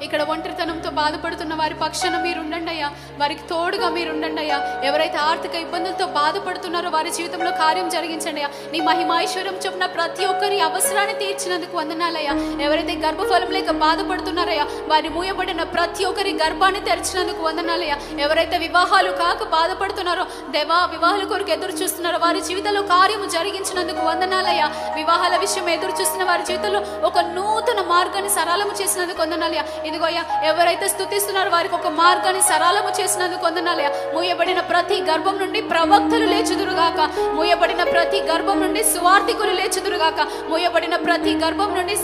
ఇక్కడ ఒంటరితనంతో బాధపడుతున్న వారి పక్షాన మీరు ఉండండి అయ్యా, వారికి తోడుగా మీరు ఉండండి అయ్యా. ఎవరైతే ఆర్థిక ఇబ్బందులతో బాధపడుతున్నారో వారి జీవితంలో కార్యం జరిగించండి అయ్యా. నీ మహిమైశ్వర్యం చొప్పున ప్రతి ఒక్కరి అవసరాన్ని తీర్చినందుకు వందనాలయ్యా. ఎవరైతే గర్భఫలం లేక బాధపడుతున్నారయ్యా, వారి మూయబడిన ప్రతి ఒక్కరి గర్భాన్ని తెరిచినందుకు వందనాలయ్యా. ఎవరైతే వివాహాలు కాక బాధపడుతున్నారో దేవా, వివాహాల కొరకు ఎదురు చూస్తున్నారో వారి జీవితంలో కార్యము జరిగించినందుకు వందనాలయ్యా. వివాహాల విషయం ఎదురు చూస్తున్న వారి జీవితంలో ఒక నూతన మార్గాన్ని సరళము చేసినందుకు వందనాలయ్యా. ఇదిగో అయ్యా, ఎవరైతే స్తుతిస్తున్నారో వారికి ఒక మార్గాన్ని సరళము చేసినందుకు వందనాలయ్యా. మూయబడిన ప్రతి గర్భం నుండి ప్రవక్తలు లేచుదురుగాక, మూయబడిన ప్రతి గర్భం నుండి సువార్థికులు లేచుదురుగాక, మూయబడిన ప్రతి గర్భం నుండి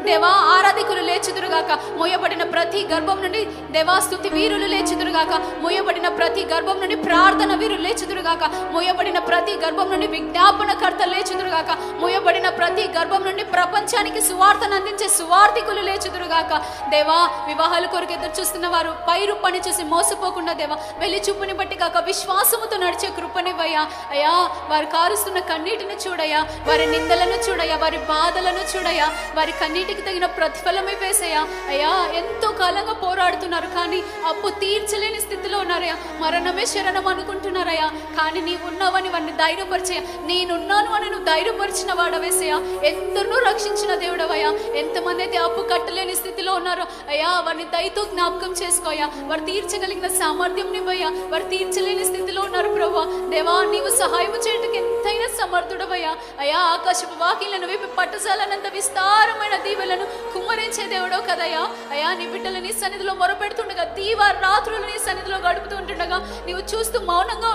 దేవా ఆరాధికులు లేచుదురుగాక, మూయబడిన ప్రతి గర్భం నుండి దేవా స్తుతి వీరులు లేచుదురుగాక, మూయబడిన ప్రతి గర్భం నుండి ప్రార్థన వీరులు లేచుదురుగాక, మూయబడిన ప్రతి గర్భం నుండి విజ్ఞాపనకర్తలు లేచుదురుగాక, మూయబడిన ప్రతి గర్భం నుండి ప్రపంచానికి సువార్తను అందించే సువార్థికులు లేచుదురుగాక. దేవా, వివాహాల కొరకు ఎదురు చూస్తున్న వారు పైరు పని చూసి మోసపోకుండా దేవా, వెళ్ళి చూపుని బట్టి కాక విశ్వాసముతో నడిచే కృపనివ్వయ్యా. అయ్యా, వారు కారుస్తున్న కన్నీటిని చూడయ్యా, వారి నిందలను చూడయ్యా, వారి బాధలను చూడయ్యా, వారి కన్నీటికి తగిన ప్రతిఫలమే వేసయ్యా. అయ్యా, ఎంతో కాలంగా పోరాడుతున్నారు కానీ అప్పు తీర్చలేని స్థితిలో ఉన్నారయ్యా. మరణమే శరణం అనుకుంటున్నారయ్యా, కానీ నీవు ఉన్నావని వారిని ధైర్యపరిచయ్యా. నేనున్నాను అని నువ్వు ధైర్యపరిచిన వాడవేసయ్యా. ఎందరినో రక్షించిన దేవుడవయ్యా. ఎంతమంది అయితే అప్పు కట్టలేని స్థితిలో ఉన్నారో అయ్యా, వారిని దయతో జ్ఞాపకం చేసుకోయా. వారు తీర్చగలిగిన సామర్థ్యం నీవయ్యా. వారు తీర్చలేని స్థితిలో ఉన్నారు ప్రభువా. దేవా, నీవు సహాయం చేయటకు ఎంతైనా సమర్థుడవయ్యా. అయ్యా, ఆకాశపు వాకిళ్లను విప్పి పట్టజాలనంత విస్తారమైన దీవెలను కుమ్మరించే దేవుడో కదయ్యా. అయ్యా, నీ బిడ్డలు నీ సన్నిధిలో మొరపెడుతుండగా, దీవారు రాత్రులు నీ సన్నిధిలో గడుపుతూ ఉంటుండగా నీవు చూస్తూ మౌనంగా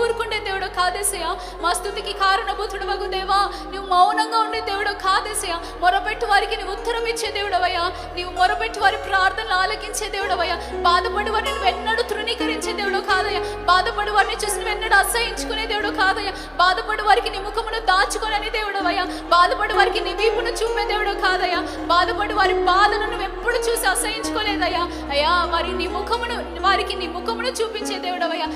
ఊరుకుండే దేవుడో కాదేసయ్యా. మా స్థుతికి కారణభూతుడు వగు దేవా, నువ్వు మౌనంగా ఉండే దేవుడో కాదేసయ్యా. మొరపెట్టు వారికి నీవు ఉత్తరం ఇచ్చే దేవుడవయ్యా. నీవు మొరపెట్టు వారి ప్రార్థనలు ఆలకించే దేవుడవయ్యా. బాధపడి వారిని నువ్వు ఎన్నడూ తృణీకరించే దేవుడు కాదయ్యా. బాధపడి వారిని చూసి నువ్వు ఎన్నడూ అసహించుకునే దేవుడు కాదయ్యా. బాధపడి వారికి నీ ముఖమును దాచుకోనని దేవుడవయ్యా. బాధపడి వారికి నీ వీపును చూపే దేవుడు కాదయ్యా. బాధపడి వారి బాధను నువ్వు ఎప్పుడు చూసి అసహించుకోలేదయ్యా. అయ్యా, వారికి నీ ముఖమును చూపించే దేవుడవయ్యా.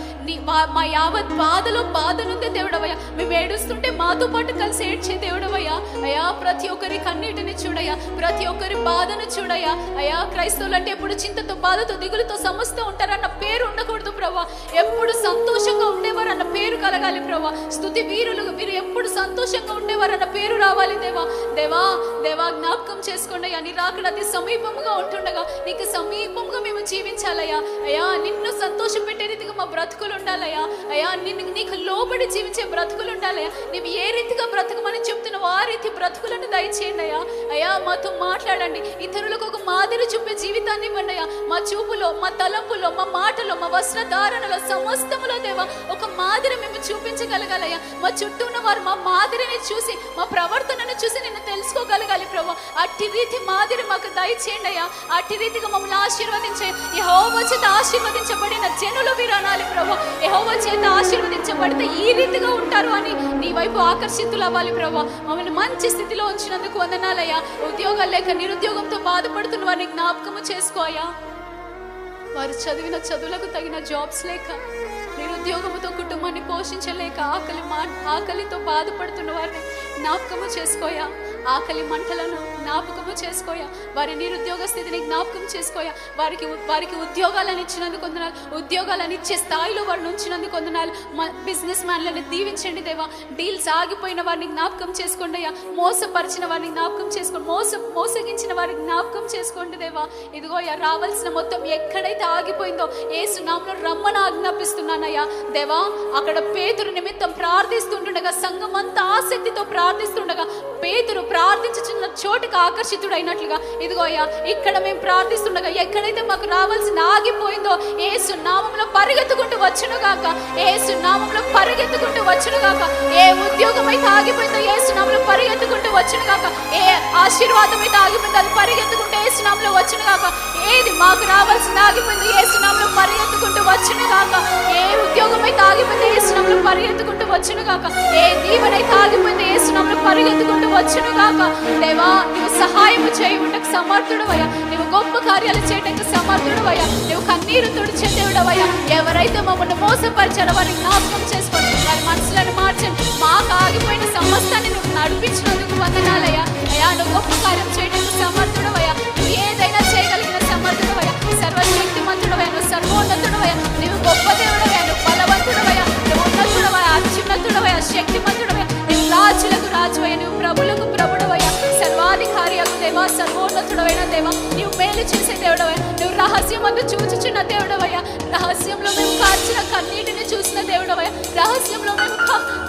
మా యావత్ బాధలో బాధనుందే దేవుడవయ్యా. మేము ఏడుస్తుంటే మాతో పాటు కలిసి ఏడ్చే దేవుడవయ్యా. అయ్యా, ప్రతి ఒక్కరి కన్నీటిని చూడయ్యా, ప్రతి ఒక్కరి బాధను చూడయ్యా. అయ్యా, క్రైస్తవులు అంటే ఎప్పుడు చింతతో బాధతో దిగులుతో సమస్యతో ఉంటారన్న పేరు ఉండకూడదు ప్రభా. ఎప్పుడు సంతోషంగా ఉండేవారు అన్న పేరు కలగాలి ప్రభా. స్తుతి వీరులు మీరు ఎప్పుడు సంతోషంగా ఉండేవారు అన్న పేరు రావాలి దేవా. దేవా దేవా, జ్ఞాపకం చేసుకోండి అయ్యా. నీ రాకడ అతి సమీపంగా ఉంటుండగా నీకు సమీపంగా మేము జీవించాలయ్యా. అయ్యా, నిన్ను సంతోష పెట్టే రీతిగా మా బ్రతుకులు ఉండాలయ్యా. అయ్యా, నీకు లోబడి జీవించే బ్రతుకులు ఉండాలయ్యా. నీవు ఏ రీతిగా బ్రతుకమని చెప్తున్నావు ఆ రీతి బ్రతుకులను దయచేయండి అయ్యా. అయ్యా, మాతో మాట్లాడండి. ఇతరులకు ఒక మాదిరి చూపే జీవితాన్ని ఇవ్వండి అయ్యా. మా చూపులో, మా తలంపులో, మా మాటలో, మా వస్త్రధారణలో, సమస్తములో దేవా ఒక మాదిరి మేము చూపించగలగాలయ్యా. మా చుట్టూ ఉన్న వారు మా మాదిరిని చూసి, మా ప్రవర్తనను చూసి నిన్ను తెలుసుకోగలగాలి ప్రభా. అట్టి రీతి మాదిరి మాకు దయచేయండి అయ్యా. అట్టి రీతిగా మమ్మల్ని ఆశీర్వదించే యెహోవా చేత ఆశీర్వదించబడిన జనులు వీరు అనాలి ప్రభా. యెహోవా చేత ఆశీర్వదించబడితే ఈ రీతిగా ఉంటారు అని నీ వైపు ఆకర్షితులు అవ్వాలి ప్రభా. మమ్మల్ని మంచి స్థితిలో ఉంచినందుకు వందనాలయ్యా. ఉద్యోగాలు లేక నిరుద్యోగంతో బాధపడుతున్న వారిని జ్ఞాపకము చేసుకోయా. వారు చదివిన చదువులకు తగిన జాబ్స్ లేక, నిరుద్యోగముతో కుటుంబాన్ని పోషించలేక, ఆకలితో బాధపడుతున్న వారిని జ్ఞాపకము చేసుకోయా. ఆకలి మంటలను జ్ఞాపకము చేసుకోయా. వారి నిరుద్యోగ స్థితిని జ్ఞాపకం చేసుకోయా. వారికి ఉద్యోగాలను ఇచ్చినందుకు వందనాలు. ఉద్యోగాలను ఇచ్చే స్థాయిలో వారిని ఉంచినందుకు వందనాలు. బిజినెస్ మ్యాన్లను దీవించండి దేవా. డీల్స్ ఆగిపోయిన వారిని జ్ఞాపకం చేసుకోండి అయ్యా. మోసపరిచిన వారిని జ్ఞాపకం చేసుకోండి. మోసగించిన వారిని జ్ఞాపకం చేసుకోండి దేవా. ఇదిగో అయ్యా, రావాల్సిన మొత్తం ఎక్కడైతే ఆగిపోయిందో యేసు నామములో రమ్మని ఆజ్ఞాపిస్తున్నానయ్యా. దేవా, అక్కడ పేతురు నిమిత్తం ప్రార్థిస్తుండగా, సంఘం అంతా ఆసక్తితో ప్రార్థిస్తుండగా, పేతురు ప్రార్థించుచున్న చోటుకు ఆకర్షితుడైనట్లుగా ఇదిగో అయ్యా, ఇక్కడ మేము ప్రార్థిస్తుండగా ఎక్కడైతే మాకు రావాల్సిన ఆగిపోయిందో యేసు నామములో పరిగెత్తుకుంటూ వచ్చునుగాక. యేసు నామములో పరిగెత్తుకుంటూ వచ్చునుగాక. ఏ ఉద్యోగం అయితే ఆగిపోయిందో యేసు నామములో పరిగెత్తుకుంటూ వచ్చునుగాక. ఏ ఆశీర్వాదం అయితే ఆగిపోయిందో అది పరిగెత్తుకుంటూ యేసు నామములో వచ్చునుగాక. ఏది మాకు రావాల్సిన ఆగిపోయిందో యేసు నామములో పరిగెత్తుకుంటూ వచ్చునుగాక. ఏ ఉద్యోగం అయితే ఆగిపోయిందో యేసు నామములో పరిగెత్తుకుంటూ వచ్చునుగాక. ఏ దీవెన అయితే ఆగిపోయిందో యేసు నామములో పరిగెత్తుకుంటూ వచ్చునుగాక. దేవా, నీవు సహాయం చేయుటకు సమర్థుడవయ్యా. నీవు గొప్ప కార్యాలు చేయడానికి సమర్థుడవయ్యా. నీవు కన్నీరు తుడిచే దేవుడవయ్యా. ఎవరైతే మమ్మల్ని మోసపరిచారో వారిని జ్ఞాపకం చేసుకొని వారి మనసులను మార్చండి. మాకు ఆగిపోయిన సమస్తాన్ని నువ్వు నడిపించినందుకు వందనాలయ్యా. అయ్యా, నువ్వు గొప్ప కార్యం చేయడానికి సమర్థుడవయ్యా. నువ్వు ఏదైనా చేయగలిగిన సమర్థ లేకపోయినా దేవా నీవు మేలు చేసే దేవుడవయ్యా, నువ్వు రహస్యమందు చూచుచున్న దేవుడవయ్యా, రహస్యంలో మేము కార్చిన కన్నీటిని చూసిన దేవుడవయ్యా, రహస్యంలో మేము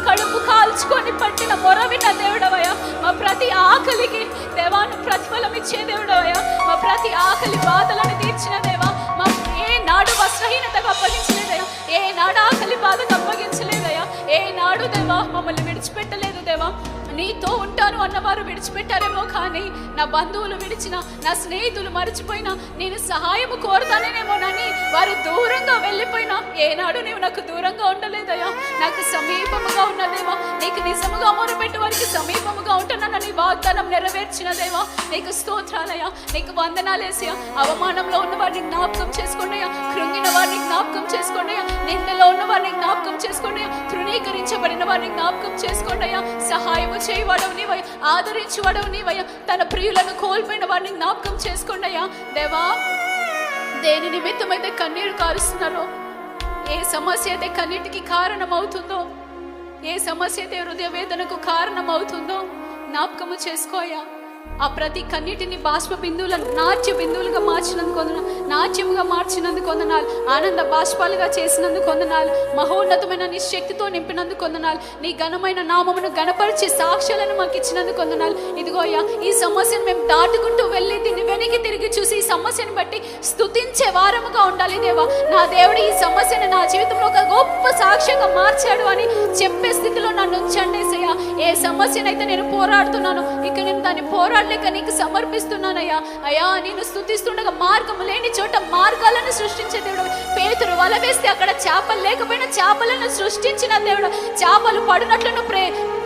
కడుపు కాల్చుకొని పట్టిన మొర విన్న దేవుడవయ్యా, మా ప్రతి ఆకలికి దేవాను ప్రతిఫలం ఇచ్చే దేవుడవయ్యా, మా ప్రతి ఆకలి బాధలను తీర్చిన దేవా, మా ఏ నాడు వస్త్రహీనతకు అప్పగించలేదయ్యా, ఏ నాడు ఆకలి బాధకు అప్పగించలేదయ్యా, ఏ నాడు దేవా మమ్మల్ని విడిచిపెట్టలేదు దేవా. నీతో ఉంటాను అన్నవారు విడిచిపెట్టారేమో, కానీ నా బంధువులు విడిచిన, నా స్నేహితులు మర్చిపోయినా, నేను సహాయము కోరుతానేమోనని వారు దూరంగా వెళ్ళిపోయినా ఏనాడు నీవు నాకు దూరంగా ఉండలేదయ్యా. నాకు సమీపముగా ఉన్నదేవా, నీకు నిజముగా మొరపెట్టు వారికి సమీపముగా ఉంటున్నానని వాగ్దానం నెరవేర్చిన దేవా నీకు స్తోత్రాలయ్యా, నీకు వందనాలేసయ్యా. అవమానంలో ఉన్న వారిని జ్ఞాపకం చేసుకోండియా, కృంగిన వారిని జ్ఞాపకం చేసుకోండియా, నిందలో ఉన్న వారిని జ్ఞాపకం చేసుకోండియా, తృణీకరించబడిన వారిని జ్ఞాపకం చేసుకోండియా. సహాయము చేయవాడవు నీవయ్యా, ఆదరించేవాడవు నీవయ్యా. తన ప్రియులను కోల్పోయిన వారిని జ్ఞాపకం చేసుకోండియా దేవా. దేని నిమిత్తమైతే కన్నీరు కారుస్తున్నారో, ఏ సమస్య అయితే కన్నీటికి కారణం అవుతుందో, ఏ సమస్య అయితే హృదయ వేదనకు కారణం అవుతుందో జ్ఞాపకము చేసుకోయా. ఆ ప్రతి కన్నీటిని బాష్ప బిందువులను నాట్య బిందువులుగా మార్చినందుకు వందనాలు, నాట్యముగా మార్చినందుకు వందనాలు, ఆనంద బాష్పాలుగా చేసినందుకు వందనాలు, మహోన్నతమైన నీ శక్తితో నింపినందుకు వందనాలు, నీ ఘనమైన నామమును గణపరిచి సాక్ష్యాలను మాకు ఇచ్చినందుకు వందనాలు. ఇదిగోయ్యా, ఈ సమస్యను మేము దాటుకుంటూ వెళ్ళి దీన్ని వెనక్కి తిరిగి చూసి ఈ సమస్యను బట్టి స్తుతించే వారముగా ఉండాలి దేవా. నా దేవుడు ఈ సమస్యను నా జీవితంలో ఒక గొప్ప సాక్ష్యంగా మార్చాడు అని చెప్పే స్థితిలో నన్ను ఉంచండి సయ్యా. ఏ సమస్యనైతే నేను పోరాడుతున్నాను, ఇక నేను దాన్ని పోరాడలేక నీకు సమర్పిస్తున్నానయ్యా. అయ్యా, నేను స్తుతిస్తుండగా మార్గము లేని చోట మార్గాలను సృష్టించే దేవుడు. పేతురు వల వేస్తే అక్కడ చేపలు లేకపోయినా చేపలను సృష్టించిన దేవుడు, చేపలు పడినట్లను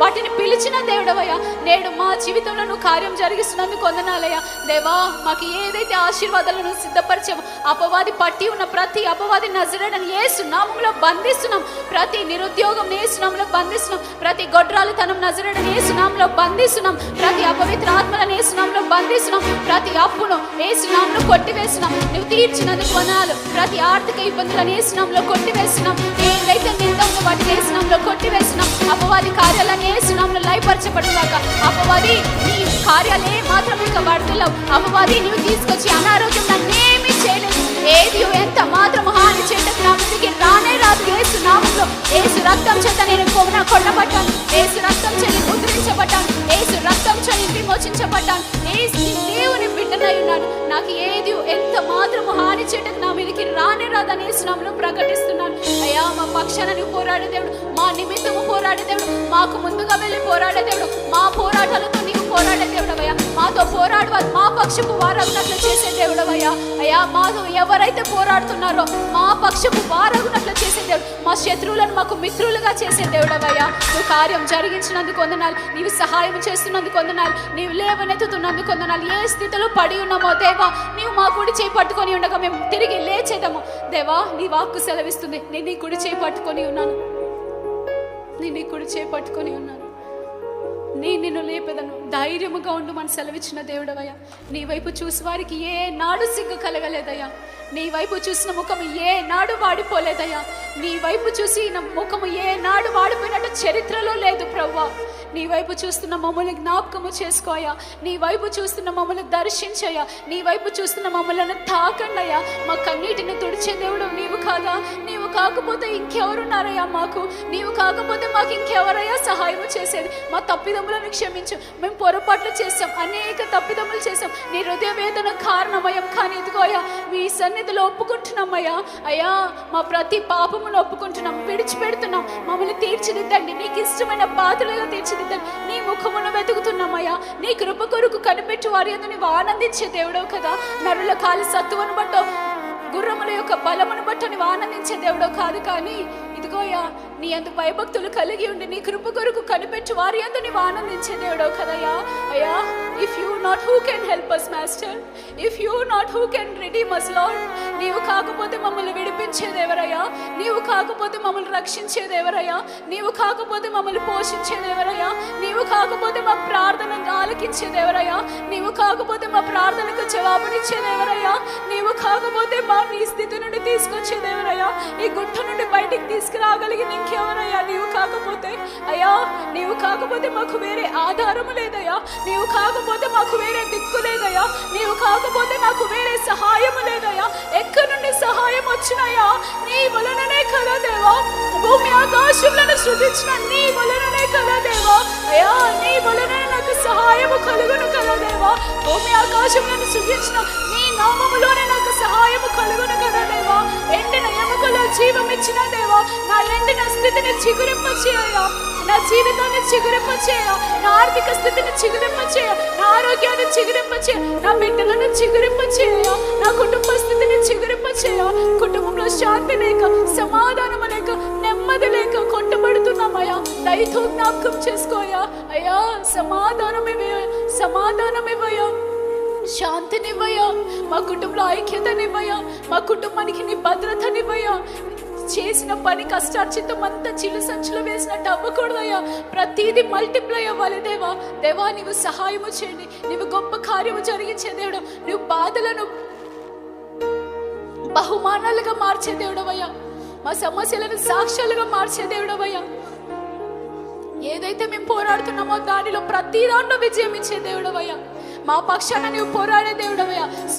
వాటిని పిలిచిన దేవుడవయ్యా. నేడు మా జీవితంలో నువ్వు కార్యం జరిగిస్తున్నందుకు వందనాలయ్యా దేవా. మాకు ఏదైతే ఆశీర్వాదాలను సిద్ధపరిచామో, అపవాది పట్టి ఉన్న ప్రతి అపవాది నజరేయుడైన యేసు నామములో బంధిస్తున్నాం, ప్రతి నిరుద్యోగం యేసు నామములో బంధిస్తున్నాం, ప్రతి గొడ్రాలుతనం నజరేయుడైన యేసు నామములో బంధిస్తున్నాం, ప్రతి అపవిత్ర ఆత్మలను యేసు నామములో బంధిస్తున్నాం, ప్రతి అప్పును యేసు నామములో కొట్టివేస్తున్నాం. నువ్వు తీర్చినందుకు వందనాలు. ప్రతి ఆర్థిక ఇబ్బందులను యేసు నామములో కొట్టివేస్తున్నాం. ఏదైతే నిందమును వాటిని యేసు నామములో కొట్టివేస్తున్నాం. అపవాది కార్యాలను యేసు నామములో లయపరచబడుగాక. అపవాది నీ కార్యాలే మాత్రం ఇంకా వర్ధిల్లవు. అపవాది నువ్వు తీసుకొచ్చి అనారోగ్యం నన్నేమీ చేయలేదు, ఏది ఎంత మాత్రం హాని చేయటకు నా మీదకి రానే రాదు. యేసు నామములో, యేసు రక్తం చేత నేను కొనబడ్డాను, యేసు రక్తం చేత ముద్రించబడ్డాను, యేసు రక్తం చేత విమోచించబడ్డాను, యేసు దేవుని బిడ్డనై ఉన్నాను. నాకు ఏది ఎంత మాత్రం హాని చేయటకు నా మీదకి రానే రాదని యేసు నామములో ప్రకటిస్తున్నాను. అయ్యా, మా పక్షాన నువ్వు పోరాడే దేవుడు, మా నిమిత్తము పోరాడే దేవుడు, మాకు ముందుగా వెళ్ళి పోరాడే దేవుడు, మా పోరాటాలతో నీవు పోరాడే దేవుడవయ్యా. మాతో పోరాడవాలి, మా పక్షపు వారగునట్లు చేసే దేవుడవయ్యా. అయ్యా, మాతో ఎవరైతే పోరాడుతున్నారో మా పక్షపు వారగునట్లు చేసే దేవుడు, మా శత్రువులను మాకు మిత్రులుగా చేసే దేవుడవయ్యా. నువ్వు కార్యం జరిగించినందుకు వందనాలు, నీవు సహాయం చేస్తున్నందుకు వందనాలు, నీవు లేవనెత్తుతున్నందుకు వందనాలు. ఏ స్థితిలో పడి ఉన్నామో దేవా, నీవు మా కుడి చేయి పట్టుకొని ఉండగా మేము తిరిగి లేచేదము దేవా. నీ వాక్కు సెలవిస్తుంది, నేను నీ కుడి చేయి పట్టుకొని ఉన్నాను, నేను నీ కుడి చేయి పట్టుకొని ఉన్నాను, నిన్ను లేపేదను, ధైర్యముగా ఉండు మన సెలవిచ్చిన దేవుడవయ్యా. నీ వైపు చూసి వారికి ఏ నాడు సిగ్గు కలగలేదయ్యా. నీ వైపు చూసిన ముఖము ఏ నాడు వాడిపోలేదయ్యా. నీ వైపు చూసి ముఖము ఏ నాడు వాడిపోయినట్టు చరిత్రలో లేదు ప్రభువా. నీ వైపు చూస్తున్న మమ్మల్ని జ్ఞాపకము చేసుకోయా, నీ వైపు చూస్తున్న మమ్మల్ని దర్శించయ్యా, నీ వైపు చూస్తున్న మమ్మల్ని తాకండయ్యా. మా కన్నీటిని తుడిచే దేవుడు నీవు కాదా? నీవు కాకపోతే ఇంకెవరున్నారయ్యా మాకు? నీవు కాకపోతే మాకు ఇంకెవరయ్యా సహాయం చేసేది? మా తప్పిదములను క్షమించు. మేము పొరపాట్లు చేసాం, అనేక తప్పిదములు చేసాం, నీ హృదయ వేదన కారణమయ్యాం. కానీ ఇదిగోయ్యా, మీ సన్నిధిలో ఒప్పుకుంటున్నామయ్యా. అయ్యా, మా ప్రతి పాపమును ఒప్పుకుంటున్నాం, విడిచిపెడుతున్నాం. మమ్మల్ని తీర్చిదిద్దండి, నీకు ఇష్టమైన పాత్రలుగా తీర్చిదిద్దండి. నీ ముఖమును వెతుకుతున్నామయ్యా. నీ కృప కొరకు కనిపెట్టి వారి యందు నీవు ఆనందించే దేవుడవు కదా. నరుల కాలి సత్తువను బట్టో, గుర్రముల యొక్క బలమును బట్టో నీవు ఆనందించే దేవుడో కాదు. కానీ ఇదిగోయా, నీ యందు భయభక్తులు కలిగి ఉండి నీ కృప కొరకు కనిపెట్టి వారి యందు నీవు ఆనందించే దేవుడో కదయ్యా. అయ్యా, if you not who can help us master, if you not who can redeem us lord. నీవు కాకపోతే మమ్మల్ని విడిపించేదేవరయ్యా, నీవు కాకపోతే మమ్మల్ని రక్షించేదేవరయ్యా, నీవు కాకపోతే మమ్మల్ని పోషించేదేవరయ్యా, నీవు కాకపోతే మా ప్రార్థనను ఆలకించేదేవరయ్యా, నీవు కాకపోతే మా ప్రార్థనకు జవాబునిచ్చేదేవరయ్యా, నీవు నీవు కాకపోతే మా నీ స్థితి నుండి తీసుకొచ్చేది ఎవరయ్యా? ఈ గుట్ట నుండి బయటికి తీసుకురాగలిగింది ఇంకెవరయ్యా? నీవు కాకపోతే అయ్యా, నీవు కాకపోతే మాకు వేరే ఆధారము లేదయ్యా, నీవు కాకపోతే మాకు వేరే దిక్కు లేదయ్యా, నీవు కాకపోతే మాకు వేరే సహాయము లేదయ్యా. ఎక్కడి నుండి సహాయం వచ్చినయ్యా? నీ వలననే కదా దేవా. భూమి ఆకాశములను సృజించిన నీ వలననే కదా దేవా. అయ్యా, నీ వలనే నాకు సహాయము కలుగును కదా దేవా. భూమి ఆకాశములను సృజించిన నీ నామములోనే నాకు సహాయము కలుగును కదా దేవా. ఎండిన ఎముకలో జీవం ఇచ్చిన దేవా, నా ఎండిన స్థితిని చిగురింపచేయ, నా జీవితాన్ని చిగురింపచేయ, నా ఆర్థిక స్థితిని చిగురింపచేయ, నా ఆరోగ్యాన్ని చిగురింపచేయ, నా బిడ్డలను చిగురింపచేయ, నా కుటుంబ స్థితిని చిగురింపచేయ. కుటుంబంలో శాంతి లేక, సమాధానం లేక, నెమ్మది లేక కొట్టబడుతున్నామయ్యా. దయతో జ్ఞాపకం చేసుకోయా అయ్యా. సమాధానం ఇవ్వయా, సమాధానం ఇవ్వయా, శాంతినివ్వయా, మా కుటుంబంలో ఐక్యతనివ్వయా, మా కుటుంబానికి నీ భద్రతనివ్వయా. చేసిన పని కష్టార్జితం అంతా చిల్లు సంచులు వేసినట్టు అవ్వకూడదయ్యా. ప్రతిదీ మల్టిప్లై అవ్వాలి దేవా. దేవా, నీవు సహాయము చేయండి, నీవు గొప్ప కార్యము జరిగించే దేవుడు, నువ్వు బాధలను బహుమానాలుగా మార్చే దేవుడవయ్యా, మా సమస్యలను సాక్ష్యాలుగా మార్చే దేవుడవయ్యా. ఏదైతే మేము పోరాడుతున్నామో దానిలో ప్రతి దాంట్లో విజయం ఇచ్చే దేవుడవయ్యా. మా పక్షాన నువ్వు పోరాడే దేవుడవయ్యా.